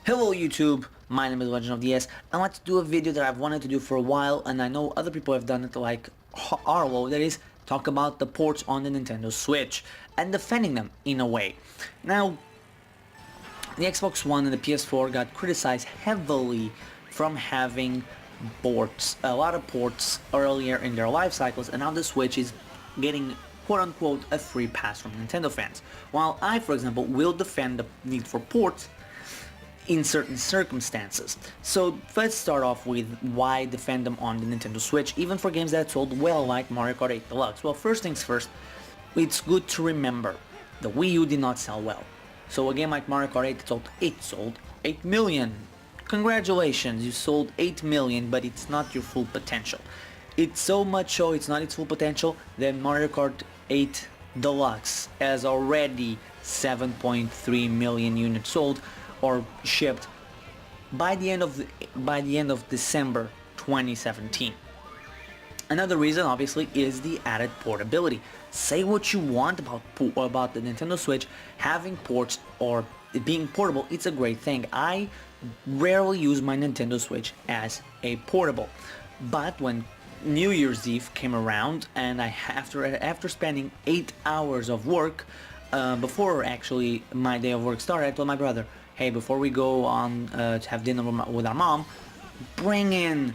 Hello YouTube, my name is Legend of DS. I want to do a video that I've wanted to do for a while, and I know other people have done it like Arlo, that is, talk about the ports on the Nintendo Switch and defending them in a way. Now, the Xbox One and the PS4 got criticized heavily from having ports, a lot of ports earlier in their life cycles, and now the Switch is getting quote-unquote a free pass from Nintendo fans. While I, for example, will defend the need for ports in certain circumstances. So let's start off with why defend them on the Nintendo Switch, even for games that sold well like Mario Kart 8 Deluxe. Well, first things first, it's good to remember the Wii U did not sell well. So a game like Mario Kart 8 sold 8 million. Congratulations, you sold 8 million, but it's not your full potential. It's so much so it's not its full potential that Mario Kart 8 Deluxe has already 7.3 million units sold or shipped by the end of December 2017. Another reason, obviously, is the added portability. Say what you want about the Nintendo Switch, having ports or it being portable, it's a great thing. I rarely use my Nintendo Switch as a portable, but when New Year's Eve came around and after spending 8 hours of work, before actually my day of work started, I told my brother, hey, before we go on to have dinner with our mom, bring in,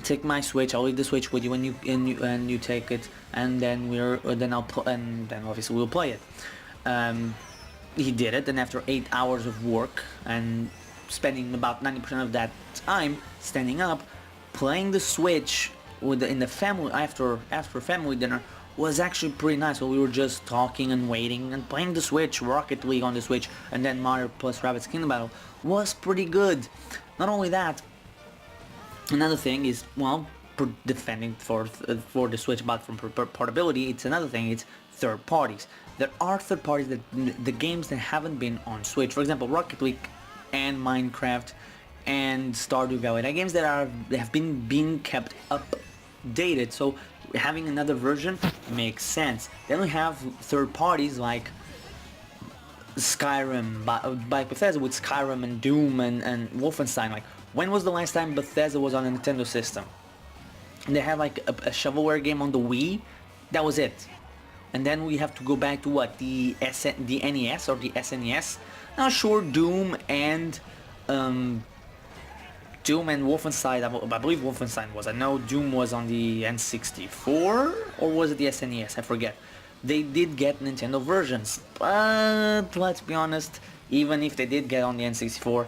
take my Switch. I'll leave the Switch with you, and you take it, and then then obviously we'll play it. He did it, and after 8 hours of work and spending about 90% of that time standing up, playing the Switch in the family after family dinner was actually pretty nice. So we were just talking and waiting and playing the Switch, Rocket League on the Switch, and then Mario plus Rabbids Kingdom Battle was pretty good. Not only that, another thing is, well, defending for the Switch about from portability, it's another thing, it's third parties. There are third parties that the games that haven't been on Switch, for example, Rocket League and Minecraft and Stardew Valley, they're games that have been being kept updated, so having another version makes sense. Then we have third parties like Skyrim by Bethesda, with Skyrim and Doom and Wolfenstein. Like, when was the last time Bethesda was on a Nintendo system? They had like a shovelware game on the Wii. That was it. And then we have to go back to what, the NES or the SNES. Now sure, Doom and Wolfenstein, I believe Wolfenstein was. I know Doom was on the N64, or was it the SNES? I forget. They did get Nintendo versions, but let's be honest, even if they did get on the N64,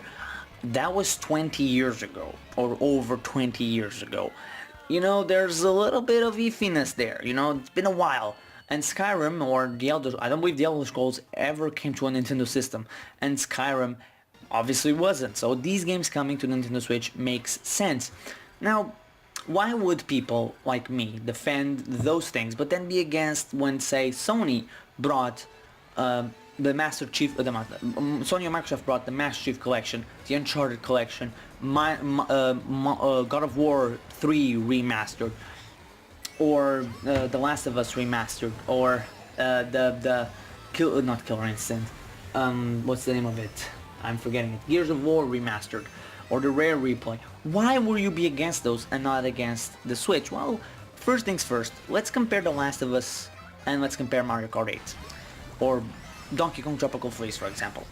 that was 20 years ago, or over 20 years ago. You know, there's a little bit of iffiness there, you know, it's been a while. And Skyrim, or I don't believe the Elder Scrolls ever came to a Nintendo system, and Skyrim obviously wasn't. So these games coming to Nintendo Switch makes sense. Now, why would people like me defend those things, but then be against when, say, Sony brought the Master Chief, Sony or Microsoft brought the Master Chief Collection, the Uncharted Collection, God of War 3 remastered, or The Last of Us remastered, or not Killer Instinct, what's the name of it? I'm forgetting it. Gears of War remastered, or the Rare replay. Why will you be against those and not against the Switch? Well, first things first, let's compare The Last of Us and let's compare Mario Kart 8, or Donkey Kong Tropical Freeze, for example.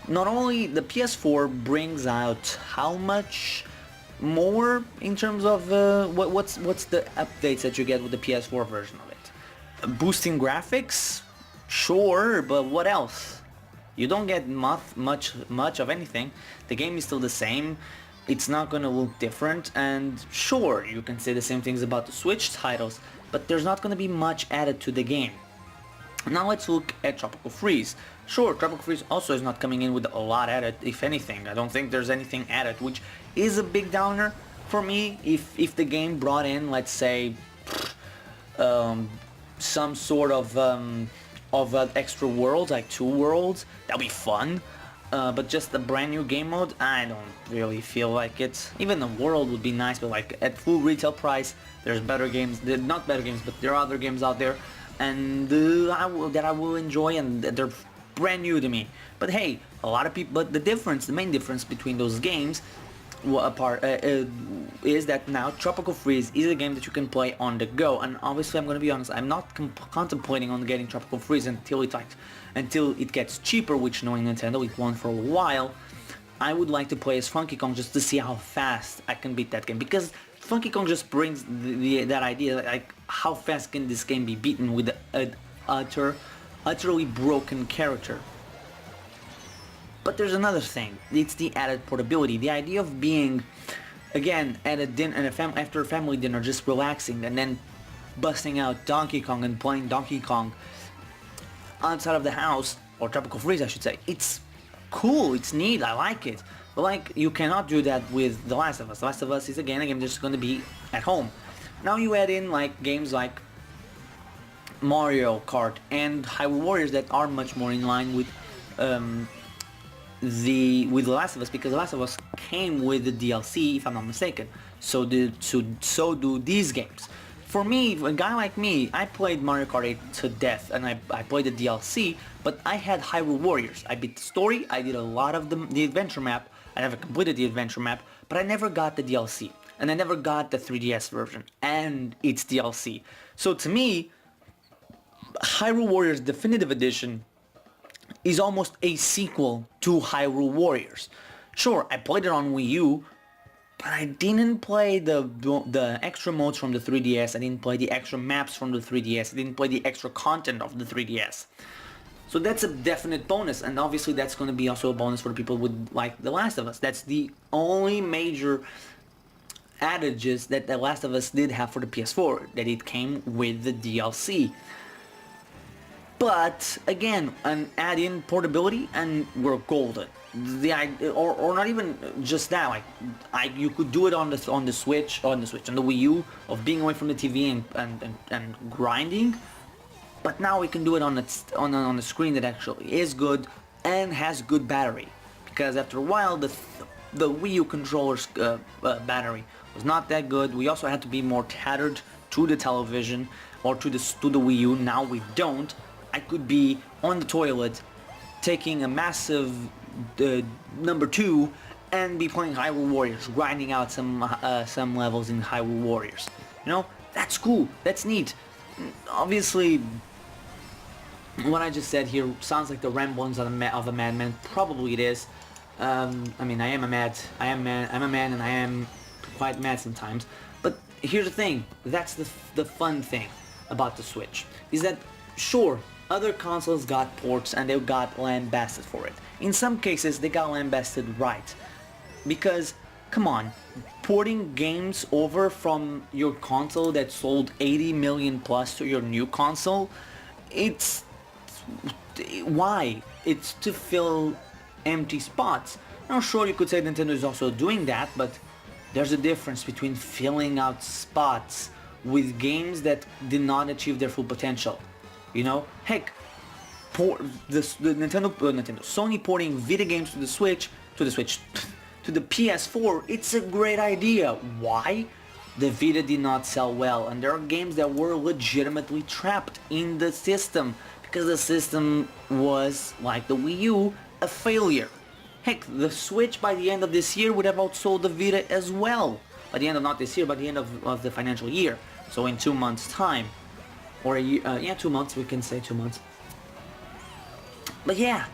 Not only the PS4 brings out how much more in terms of what's the updates that you get with the PS4 version of it? Boosting graphics, sure, but what else? You don't get much of anything. The game is still the same. It's not gonna look different, and sure, you can say the same things about the Switch titles, but there's not gonna be much added to the game. Now let's look at Tropical Freeze. Sure, Tropical Freeze also is not coming in with a lot added, if anything. I don't think there's anything added, which is a big downer for me. If the game brought in, let's say, some sort of extra worlds, like 2 worlds, that'd be fun. But just a brand new game mode, I don't really feel like it. Even the world would be nice, but like at full retail price, there's better games. Not better games, but there are other games out there, and that I will enjoy, and they're brand new to me. But hey, a lot of people. But the main difference between those games is that now Tropical Freeze is a game that you can play on the go, and obviously I'm going to be honest, I'm not contemplating on getting Tropical Freeze until it gets cheaper, which knowing Nintendo it won't for a while. I would like to play as Funky Kong just to see how fast I can beat that game, because Funky Kong just brings that idea, like how fast can this game be beaten with an utterly broken character. But there's another thing. It's the added portability. The idea of being, again, at a dinner, after a family dinner, just relaxing and then busting out Donkey Kong and playing Donkey Kong outside of the house, or Tropical Freeze, I should say. It's cool. It's neat. I like it. But like, you cannot do that with The Last of Us. The Last of Us is again a game that's going to be at home. Now you add in like games like Mario Kart and Hyrule Warriors that are much more in line with The Last of Us, because The Last of Us came with the DLC, if I'm not mistaken. So do these games. For me, a guy like me, I played Mario Kart 8 to death, and I played the DLC, but I had Hyrule Warriors. I beat the story, I did a lot of the adventure map, I never completed the adventure map, but I never got the DLC. And I never got the 3DS version, and its DLC. So to me, Hyrule Warriors Definitive Edition is almost a sequel to Hyrule Warriors. Sure, I played it on Wii U, but I didn't play the extra modes from the 3DS, I didn't play the extra maps from the 3DS, I didn't play the extra content of the 3DS. So that's a definite bonus, and obviously that's going to be also a bonus for the people who would like The Last of Us. That's the only major adages that The Last of Us did have for the PS4, that it came with the DLC. But again, add in portability and we're golden. Or not even just that. Like you could do it on the Switch, on the Wii U, of being away from the TV and grinding. But now we can do it on a screen that actually is good and has good battery. Because after a while, the Wii U controller's battery was not that good. We also had to be more tethered to the television or to the Wii U. Now we don't. I could be on the toilet taking a massive number 2 and be playing Hyrule Warriors, grinding out some levels in Hyrule Warriors. You know, that's cool, that's neat. Obviously, what I just said here sounds like the ramblings of a madman. Probably it is. I mean, I'm a man, and I am quite mad sometimes. But here's the thing, that's the fun thing about the Switch, is that sure, other consoles got ports and they got lambasted for it. In some cases, they got lambasted right. Because, come on, porting games over from your console that sold 80 million plus to your new console, why? It's to fill empty spots. Now sure, you could say Nintendo is also doing that, but there's a difference between filling out spots with games that did not achieve their full potential. You know, heck, Sony porting video games to the Switch, to the PS4, it's a great idea. Why? The Vita did not sell well, and there are games that were legitimately trapped in the system, because the system was, like the Wii U, a failure. Heck, the Switch by the end of this year would have outsold the Vita as well. By the end of, not this year, by the end of the financial year. So in 2 months' time. Or a year, yeah, 2 months, we can say 2 months. But yeah,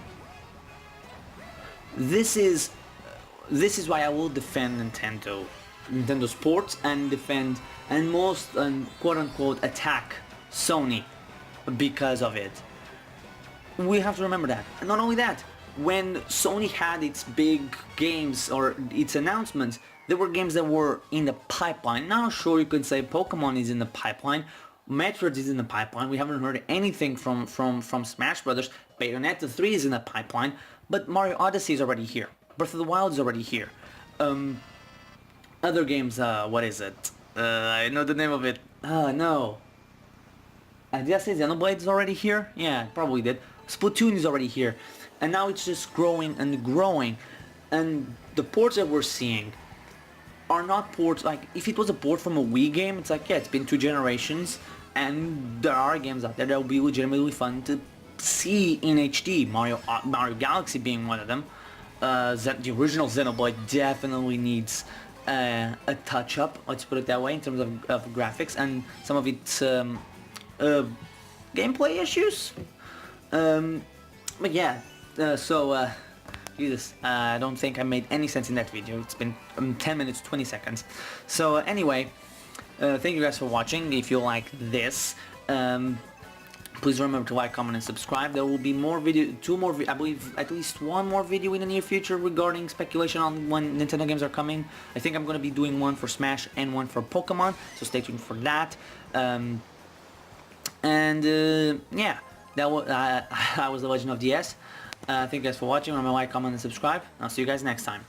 this is why I will defend Nintendo sports, and defend and most quote unquote attack Sony because of it. We have to remember that. And not only that, when Sony had its big games or its announcements, there were games that were in the pipeline. Now sure, you could say Pokemon is in the pipeline, Metroid is in the pipeline, we haven't heard anything from Smash Brothers, Bayonetta 3 is in the pipeline, but Mario Odyssey is already here, Breath of the Wild is already here. Other games, what is it? I know the name of it. No. Did I say Xenoblade is already here? Yeah, probably did. Splatoon is already here. And now it's just growing and growing. And the ports that we're seeing are not ports, like, if it was a port from a Wii game, it's like, yeah, it's been 2 generations, and there are games out there that will be legitimately fun to see in HD, Mario Galaxy being one of them. The original Xenoblade definitely needs a touch-up, let's put it that way, in terms of graphics and some of its gameplay issues. But yeah, Jesus, I don't think I made any sense in that video. It's been 10 minutes, 20 seconds. So anyway, thank you guys for watching. If you like this, please remember to like, comment, and subscribe. There will be more video, I believe at least one more video in the near future regarding speculation on when Nintendo games are coming. I think I'm going to be doing one for Smash and one for Pokemon, so stay tuned for that. Yeah, that was I was the Legend of DS. Thank you guys for watching. Remember to like, comment, and subscribe. I'll see you guys next time.